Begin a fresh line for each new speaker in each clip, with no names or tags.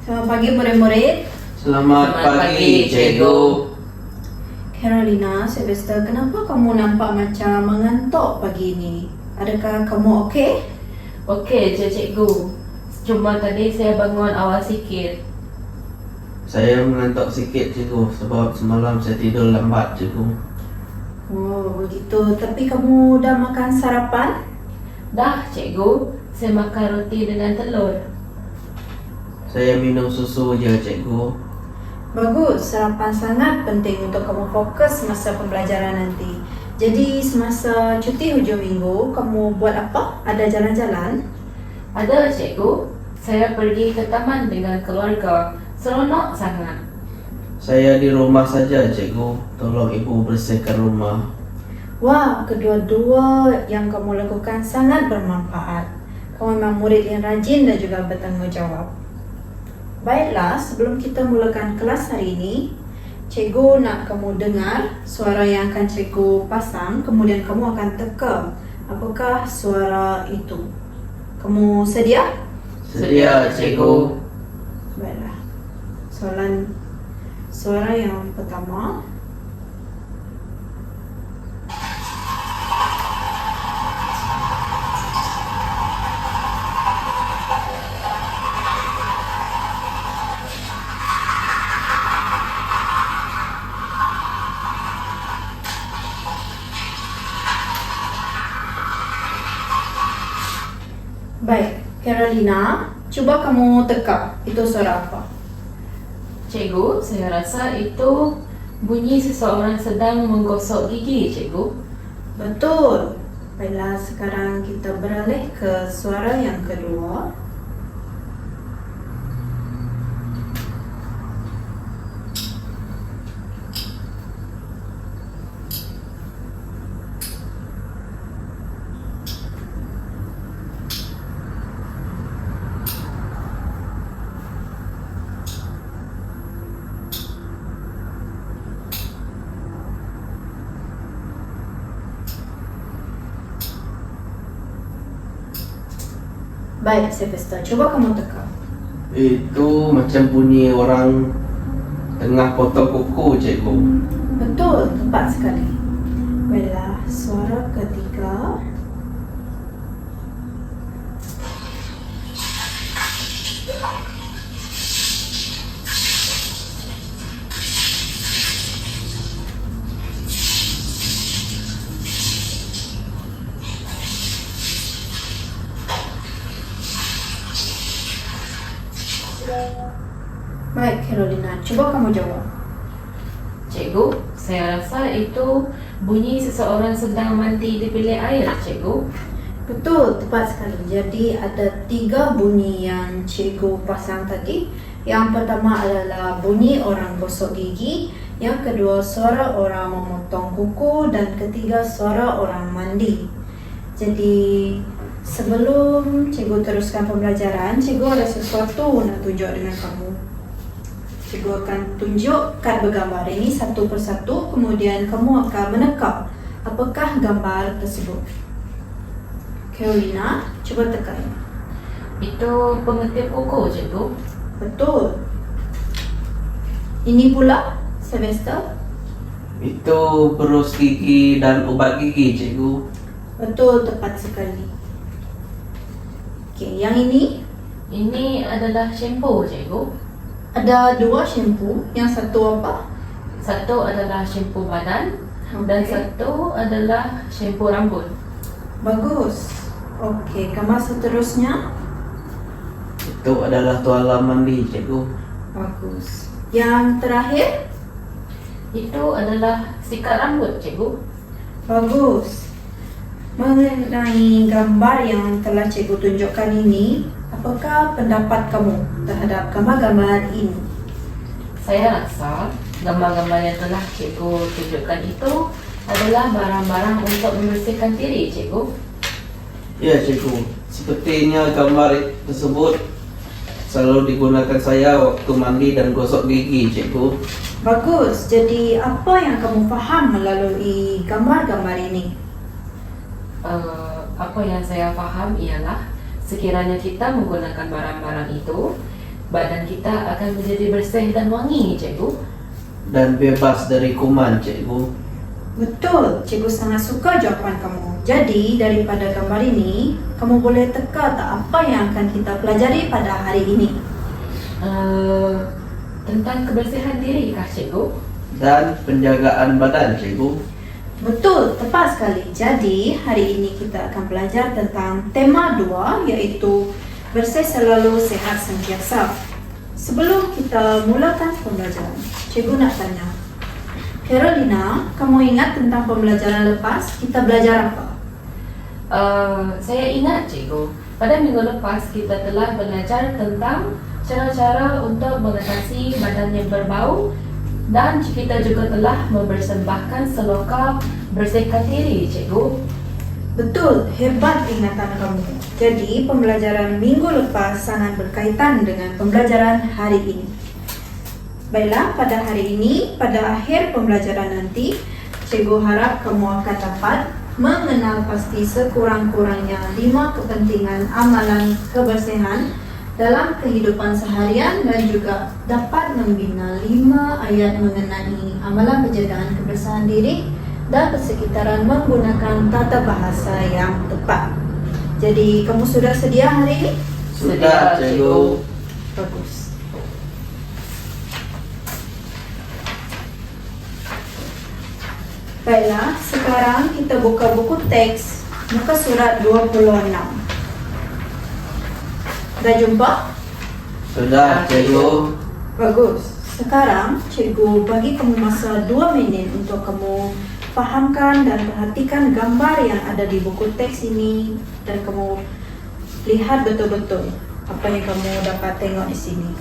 Selamat pagi murid-murid.
Selamat pagi, Cikgu.
Carolina, Sylvester, kenapa kamu nampak macam mengantuk pagi ini? Adakah kamu okey?
Okey je cikgu. Cuma tadi saya bangun awal sikit.
Saya mengantuk sikit, Cikgu, sebab semalam saya tidur lambat, Cikgu.
Oh, begitu. Tapi kamu dah makan sarapan?
Dah cikgu, saya makan roti dengan telur.
Saya minum susu je, Cikgu.
Bagus, sarapan sangat penting untuk kamu fokus masa pembelajaran nanti. Jadi semasa cuti hujung minggu, kamu buat apa? Ada jalan-jalan?
Ada cikgu, saya pergi ke taman dengan keluarga. Seronok sangat.
Saya di rumah saja, Cikgu. Tolong Ibu bersihkan rumah.
Wah, kedua-dua yang kamu lakukan sangat bermanfaat. Kamu memang murid yang rajin dan juga bertanggungjawab. Baiklah, sebelum kita mulakan kelas hari ini, cikgu nak kamu dengar suara yang akan cikgu pasang, kemudian kamu akan teka apakah suara itu. Kamu sedia?
Sedia, Cikgu.
Baiklah. Suara yang pertama. Baik, Carolina, cuba kamu teka itu suara apa?
Cikgu, saya rasa itu bunyi seseorang sedang menggosok gigi, cikgu.
Betul. Baiklah, sekarang kita beralih ke suara yang kedua. Baik, Sylvester, coba kamu teka.
Itu macam bunyi orang tengah potong kuku, Cikgu.
Betul, tepat sekali. Baiklah, suara ketiga. Baik, Carolina, coba kamu jawab.
Cikgu, saya rasa itu bunyi seseorang sedang mandi di bilik air, cikgu.
Betul, tepat sekali. Jadi ada 3 bunyi yang cikgu pasang tadi. Yang pertama adalah bunyi orang gosok gigi, yang kedua suara orang memotong kuku, dan ketiga suara orang mandi. Jadi sebelum cikgu teruskan pembelajaran, cikgu ada sesuatu nak tunjuk dengan kamu. Cikgu akan tunjuk kad bergambar ini satu persatu, kemudian kamu akan meneka apakah gambar tersebut. Carolina, cuba teka ini.
Itu pengetip kuku, cikgu.
Betul. Ini pula, Sylvester.
Itu berus gigi dan obat gigi, Cikgu.
Betul, tepat sekali. Okey, yang ini
Ini adalah shampoo, cikgu.
ada 2 shampoo. Yang satu apa?
Satu adalah shampoo badan dan
Okey.
satu adalah shampoo rambut.
Bagus. Okey, gambar seterusnya.
Itu adalah tuala mandi, Cikgu.
Bagus. Yang terakhir.
Itu adalah sikat rambut, cikgu.
Bagus. Mengenai gambar yang telah cikgu tunjukkan ini, apakah pendapat kamu terhadap gambar-gambar ini?
Saya rasa gambar-gambar yang telah cikgu tunjukkan itu adalah barang-barang untuk membersihkan diri, cikgu.
Ya, Cikgu. Sepertinya gambar tersebut selalu digunakan saya waktu mandi dan gosok gigi, Cikgu.
Bagus. Jadi apa yang kamu faham melalui gambar-gambar ini?
Apa yang saya faham ialah sekiranya kita menggunakan barang-barang itu, badan kita akan menjadi bersih dan wangi, cikgu.
Dan bebas dari kuman, cikgu.
Betul, cikgu sangat suka jawapan kamu. Jadi, daripada gambar ini, kamu boleh teka tak apa yang akan kita pelajari pada hari ini?
Tentang kebersihan diri kah, cikgu?
Dan penjagaan badan, cikgu.
Betul, tepat sekali. Jadi, hari ini kita akan belajar tentang tema 2, iaitu bersih selalu, sehat sentiasa. Sebelum kita mulakan pembelajaran, cikgu nak tanya. Carolina, kamu ingat tentang pembelajaran lepas? Kita belajar apa?
Saya ingat, cikgu. Pada minggu lepas kita telah belajar tentang cara-cara untuk mengatasi badan yang berbau, dan kita juga telah mempersembahkan seloka bersihkan diri, cikgu.
Betul, hebat ingatan kamu. Jadi, pembelajaran minggu lepas sangat berkaitan dengan pembelajaran hari ini. Baiklah, pada hari ini, pada akhir pembelajaran nanti, cikgu harap kamu akan dapat mengenal pasti sekurang-kurangnya 5 kepentingan amalan kebersihan dalam kehidupan seharian dan juga dapat membina 5 ayat mengenai amalan penjagaan kebersihan diri dan persekitaran menggunakan tata bahasa yang tepat. Jadi, kamu sudah sedia hari ini?
Sudah, cikgu.
Bagus. Baiklah, sekarang kita buka buku teks muka surat 26. Dah jumpa?
Sudah, cikgu.
Bagus. Sekarang cikgu bagi kamu masa 2 minit untuk kamu fahamkan dan perhatikan gambar yang ada di buku teks ini dan kamu lihat betul-betul apa yang kamu dapat tengok di sini.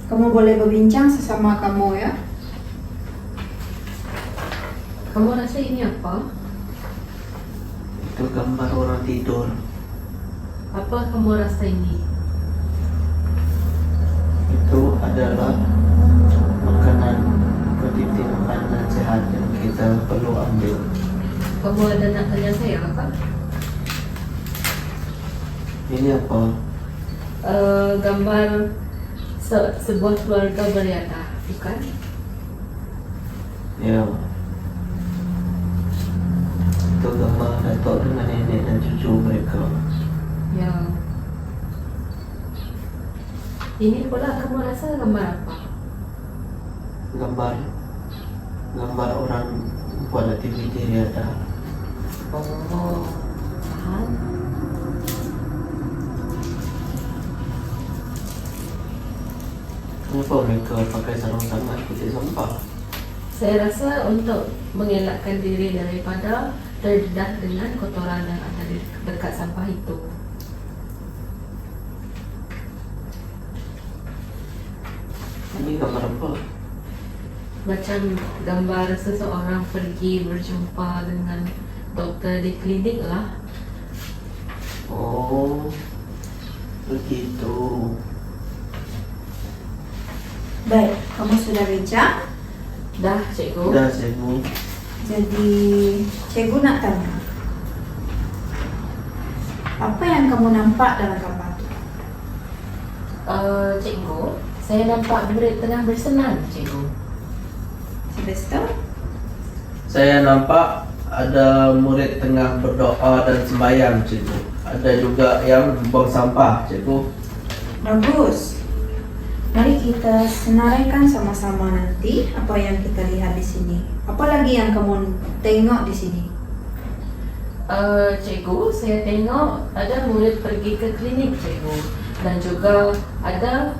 Kamu boleh berbincang sesama kamu ya.
Kamu rasa ini apa?
Itu gambar orang tidur.
Apa kamu rasa ini?
Itu adalah makanan, kuantiti makanan sehat yang kita perlu ambil.
Kamu ada nak tanya saya apa?
Ini apa?
Gambar sebuah keluarga beryata, bukan?
Ya. Itu gambar datuk dengan nenek dan cucu mereka.
Ya. Ini pula kamu rasa gambar apa?
Gambar orang buat aktiviti riadah.
Oh, faham.
Kenapa mereka pakai sarung tangan putih sampah?
Saya rasa untuk mengelakkan diri daripada terdedah dengan kotoran yang ada di dekat sampah itu.
Ini gambar apa?
Macam gambar seseorang pergi berjumpa dengan doktor di klinik lah.
Oh, begitu.
Baik, kamu sudah bincang?
Dah, cikgu.
Dah, cikgu.
Jadi, cikgu nak tanya. Apa yang kamu nampak dalam gambar itu?
Cikgu, saya nampak murid tengah bersenam, cikgu.
Sylvester?
Saya nampak ada murid tengah berdoa dan sembahyang, cikgu. Ada juga yang buang sampah, cikgu.
Bagus. Mari kita senaraikan sama-sama nanti apa yang kita lihat di sini. Apa lagi yang kamu tengok di sini?
Cikgu, saya tengok ada murid pergi ke klinik, cikgu. Dan juga ada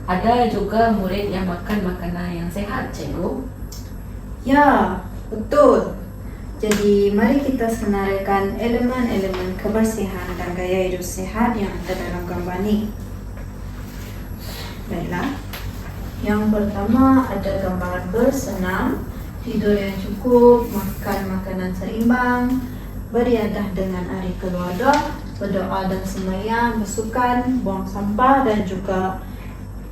ada juga murid yang makan makanan yang sehat, cikgu.
Ya, betul. Jadi, mari kita senaraikan elemen-elemen kebersihan dan gaya hidup sehat yang ada dalam gambar ini. Baiklah. Yang pertama ada gambar bersenam, tidur yang cukup, makan makanan seimbang, beriadah dengan ahli keluarga, berdoa dan sembahyang, bersukan, buang sampah dan juga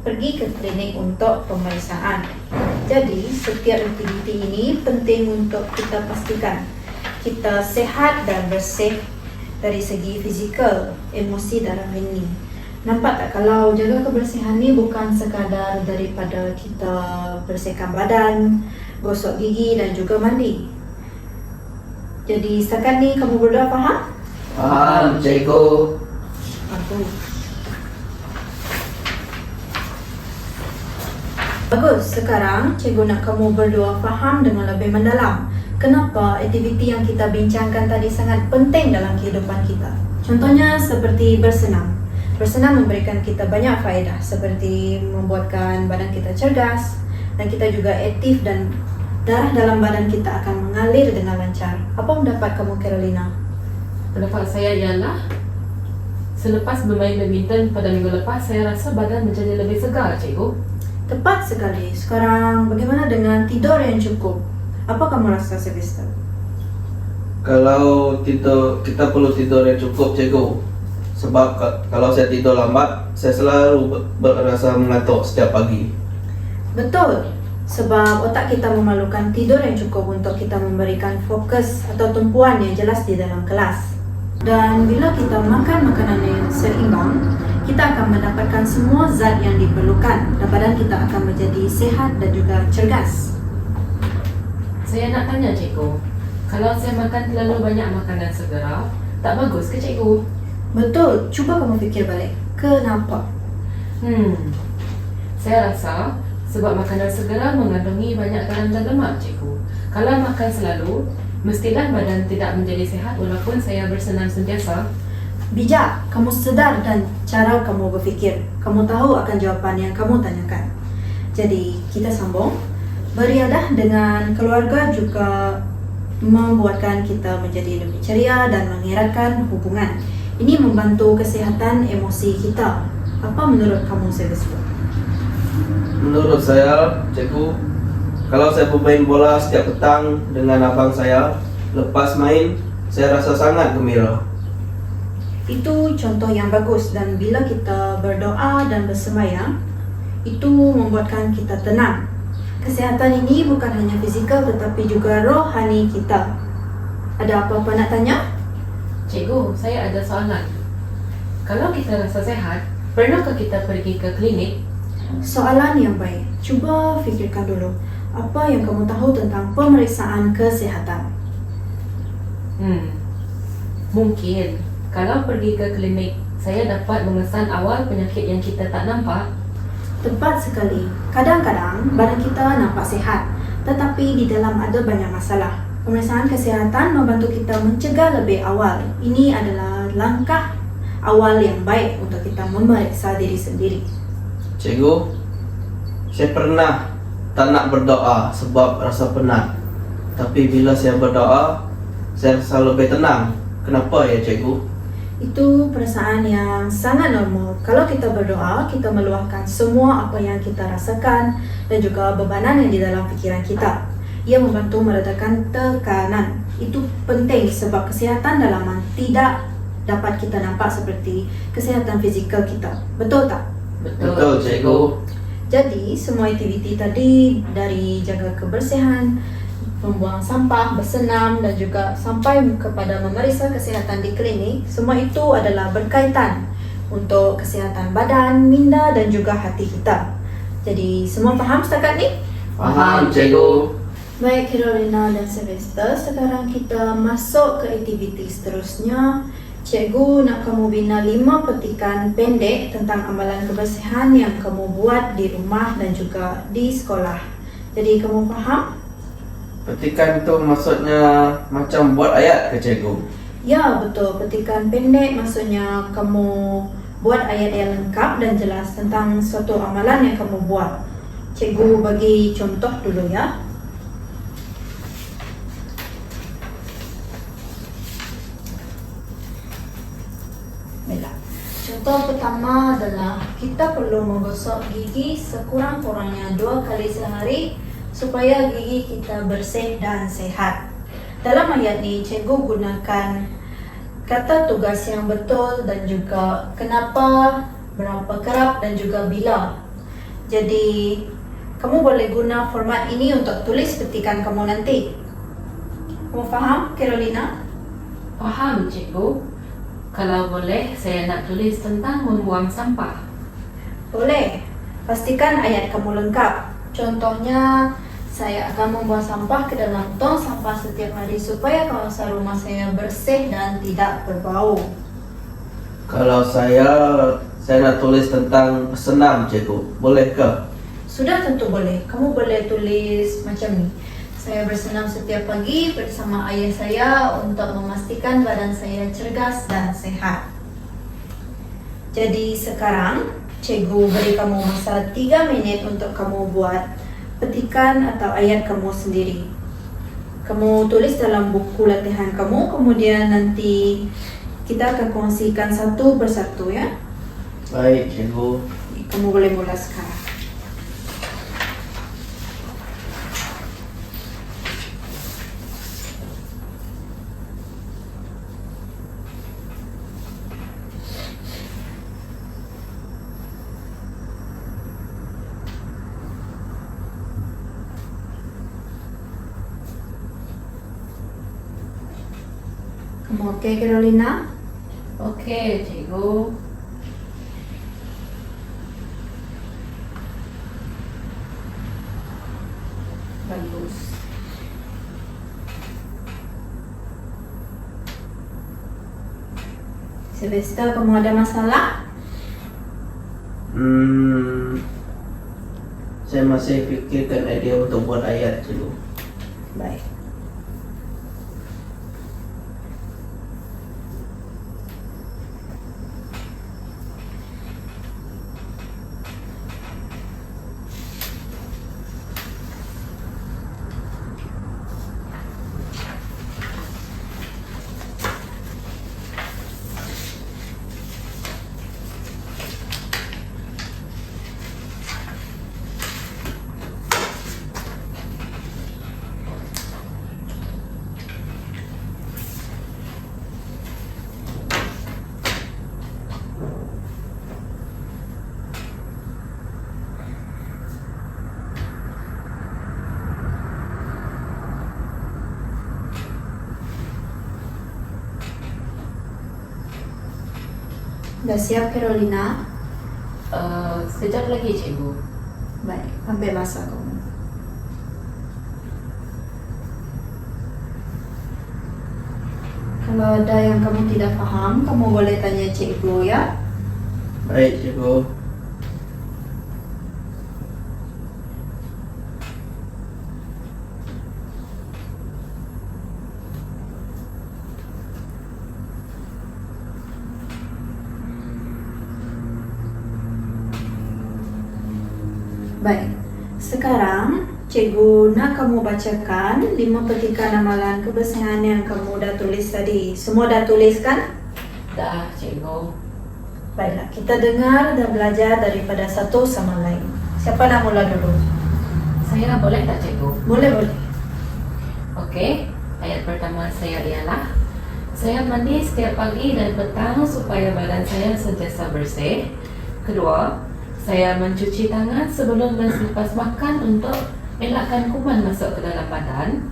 pergi ke klinik untuk pemeriksaan. Jadi, setiap aktiviti ini penting untuk kita pastikan kita sehat dan bersih dari segi fizikal, emosi dan rohani. Nampak tak kalau jaga kebersihan ni bukan sekadar daripada kita bersihkan badan, gosok gigi dan juga mandi. Jadi setakat ni kamu berdua faham?
Faham, cikgu.
Bagus. Bagus, sekarang cikgu nak kamu berdua faham dengan lebih mendalam kenapa aktiviti yang kita bincangkan tadi sangat penting dalam kehidupan kita. Contohnya seperti bersenam. Bersenam memberikan kita banyak faedah seperti membuatkan badan kita cergas dan kita juga aktif dan darah dalam badan kita akan mengalir dengan lancar. Apa pendapat kamu, Carolina?
Pendapat saya ialah selepas bermain badminton pada minggu lepas, saya rasa badan menjadi lebih segar, cikgu.
Tepat sekali. Sekarang bagaimana dengan tidur yang cukup? Apa kamu rasa, Sylvester?
Kalau tidur, kita perlu tidur yang cukup, cikgu. Sebab kalau saya tidur lambat, saya selalu berasa mengantuk setiap pagi.
Betul. Sebab otak kita memerlukan tidur yang cukup untuk kita memberikan fokus atau tumpuan yang jelas di dalam kelas. Dan bila kita makan makanan yang seimbang, kita akan mendapatkan semua zat yang diperlukan dan badan kita akan menjadi sehat dan juga cergas.
Saya nak tanya, cikgu. Kalau saya makan terlalu banyak makanan segera, tak bagus ke, cikgu?
Betul. Cuba kamu fikir balik. Kenapa?
Saya rasa sebab makanan segera mengandungi banyak garam dan lemak, cikgu. Kalau makan selalu, mestilah badan tidak menjadi sehat walaupun saya bersenam sentiasa.
Bijak. Kamu sedar dan cara kamu berfikir. Kamu tahu akan jawapan yang kamu tanyakan. Jadi, kita sambung. Beriadah dengan keluarga juga membuatkan kita menjadi lebih ceria dan mengeratkan hubungan. Ini membantu kesihatan emosi kita. Apa menurut kamu, Sylvester?
Menurut saya, cikgu, kalau saya bermain bola setiap petang dengan abang saya, lepas main, saya rasa sangat gembira.
Itu contoh yang bagus dan bila kita berdoa dan bersemayam, itu membuatkan kita tenang. Kesihatan ini bukan hanya fizikal tetapi juga rohani kita. Ada apa-apa nak tanya?
Cikgu, saya ada soalan. Kalau kita rasa sehat, pernahkah kita pergi ke klinik?
Soalan yang baik. Cuba fikirkan dulu. Apa yang kamu tahu tentang pemeriksaan kesihatan?
Mungkin kalau pergi ke klinik, saya dapat mengesan awal penyakit yang kita tak nampak.
Tepat sekali. Kadang-kadang badan kita nampak sihat, tetapi di dalam ada banyak masalah. Pemeriksaan kesihatan membantu kita mencegah lebih awal. Ini adalah langkah awal yang baik untuk kita memeriksa diri sendiri.
Cikgu, saya pernah tak nak berdoa sebab rasa penat. Tapi bila saya berdoa, saya rasa lebih tenang. Kenapa ya, cikgu?
Itu perasaan yang sangat normal. Kalau kita berdoa, kita meluahkan semua apa yang kita rasakan dan juga bebanan yang di dalam fikiran kita. Ia membantu meredakan tekanan. Itu penting sebab kesihatan dalaman tidak dapat kita nampak seperti kesihatan fizikal kita. Betul tak?
Betul, cikgu.
Jadi, semua aktiviti tadi dari jaga kebersihan, membuang sampah, bersenam dan juga sampai kepada memeriksa kesihatan di klinik, semua itu adalah berkaitan untuk kesihatan badan, minda dan juga hati kita. Jadi, semua faham setakat ni?
Faham, cikgu.
Baik, Carolina dan Sylvester, sekarang kita masuk ke aktiviti seterusnya. Cikgu nak kamu bina 5 petikan pendek tentang amalan kebersihan yang kamu buat di rumah dan juga di sekolah. Jadi, kamu faham?
Petikan itu maksudnya macam buat ayat ke, cikgu?
Ya, betul. Petikan pendek maksudnya kamu buat ayat yang lengkap dan jelas tentang suatu amalan yang kamu buat. Cikgu bagi contoh dulu ya. Baiklah. Contoh pertama adalah kita perlu menggosok gigi sekurang-kurangnya 2 kali sehari supaya gigi kita bersih dan sehat. Dalam ayat ni, cikgu gunakan kata tugas yang betul dan juga kenapa, berapa kerap dan juga bila. Jadi, kamu boleh guna format ini untuk tulis petikan kamu nanti. Kamu faham, Carolina?
Paham, cikgu. Kalau boleh, saya nak tulis tentang membuang sampah.
Boleh. Pastikan ayat kamu lengkap. Contohnya, saya akan membuang sampah ke dalam tong sampah setiap hari supaya kawasan rumah saya bersih dan tidak berbau.
Kalau saya nak tulis tentang bersenam, cikgu. Boleh ke?
Sudah tentu boleh. Kamu boleh tulis macam ni. Saya bersenam setiap pagi bersama ayah saya untuk memastikan badan saya cergas dan sehat. Jadi sekarang, cikgu beri kamu masa 3 minit untuk kamu buat petikan atau ayat kamu sendiri. Kamu tulis dalam buku latihan kamu, kemudian nanti kita akan kongsikan satu persatu ya.
Baik, cikgu.
Kamu boleh mula sekarang. Kamu oke, Carolina?
Okey, cikgu.
Bagus. Sylvester, kamu ada masalah?
Saya masih fikirkan idea untuk buat ayat, cikgu.
Baik. Dah siap, Carolina?
Sekejap lagi, cikgu.
Baik, ambil masa kamu. Kalau ada yang kamu tidak faham, kamu boleh tanya cikgu ya.
Baik, cikgu.
Baik, sekarang cikgu nak kamu bacakan 5 petikan amalan kebersihan yang kamu dah tulis tadi. Semua dah tulis kan?
Dah, cikgu.
Baiklah, kita dengar dan belajar daripada satu sama lain. Siapa nak mula dulu?
Saya boleh tak, cikgu?
Boleh.
Okey, ayat pertama saya ialah saya mandi setiap pagi dan petang supaya badan saya sentiasa bersih. Kedua, saya mencuci tangan sebelum dan selepas makan untuk elakkan kuman masuk ke dalam badan.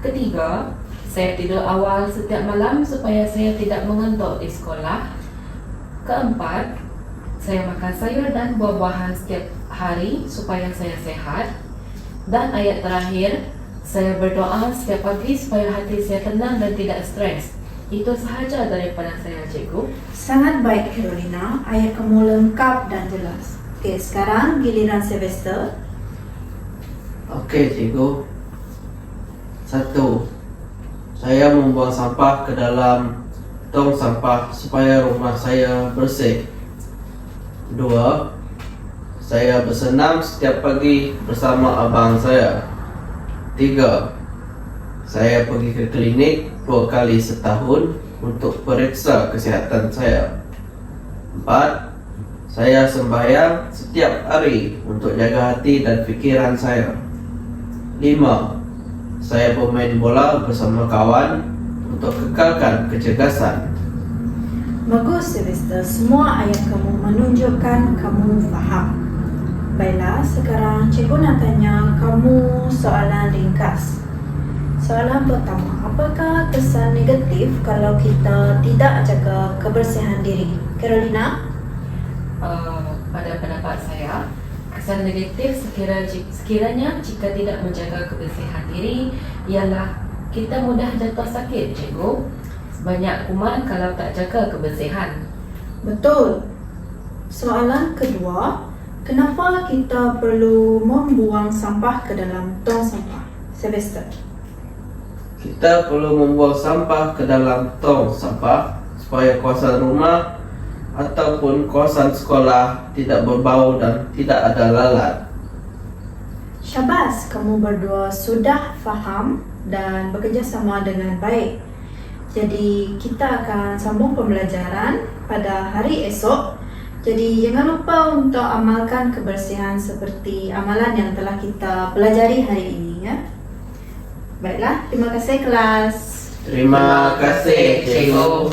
Ketiga, saya tidur awal setiap malam supaya saya tidak mengantuk di sekolah. Keempat, saya makan sayur dan buah-buahan setiap hari supaya saya sehat. Dan ayat terakhir, saya berdoa setiap pagi supaya hati saya tenang dan tidak stres. Itu sahaja daripada saya, cikgu.
Sangat baik, Carolina. Ayat kamu lengkap dan jelas. Okey, sekarang giliran Sylvester.
Okey, cikgu. 1. Saya membuang sampah ke dalam tong sampah supaya rumah saya bersih. 2. Saya bersenam setiap pagi bersama abang saya. 3. Saya pergi ke klinik 2 kali setahun untuk periksa kesihatan saya. 4. Saya sembahyang setiap hari untuk jaga hati dan fikiran saya. 5. Saya bermain bola bersama kawan untuk kekalkan kecergasan.
Bagus, Sylvester. Semua ayat kamu menunjukkan kamu faham. Baiklah, sekarang cikgu nak tanya kamu soalan ringkas. Soalan pertama, apakah kesan negatif kalau kita tidak jaga kebersihan diri? Carolina?
Pada pendapat saya, kesan negatif sekiranya jika tidak menjaga kebersihan diri ialah kita mudah jatuh sakit, cikgu. Banyak kuman kalau tak jaga kebersihan.
Betul. Soalan kedua, kenapa kita perlu membuang sampah ke dalam tong sampah? Sylvester.
Kita perlu membuang sampah ke dalam tong sampah supaya kawasan rumah ataupun kawasan sekolah tidak berbau dan tidak ada lalat.
Syabas, kamu berdua sudah faham dan bekerjasama dengan baik. Jadi kita akan sambung pembelajaran pada hari esok. Jadi jangan lupa untuk amalkan kebersihan seperti amalan yang telah kita pelajari hari ini ya. Baiklah, terima kasih kelas.
Terima kasih, cikgu.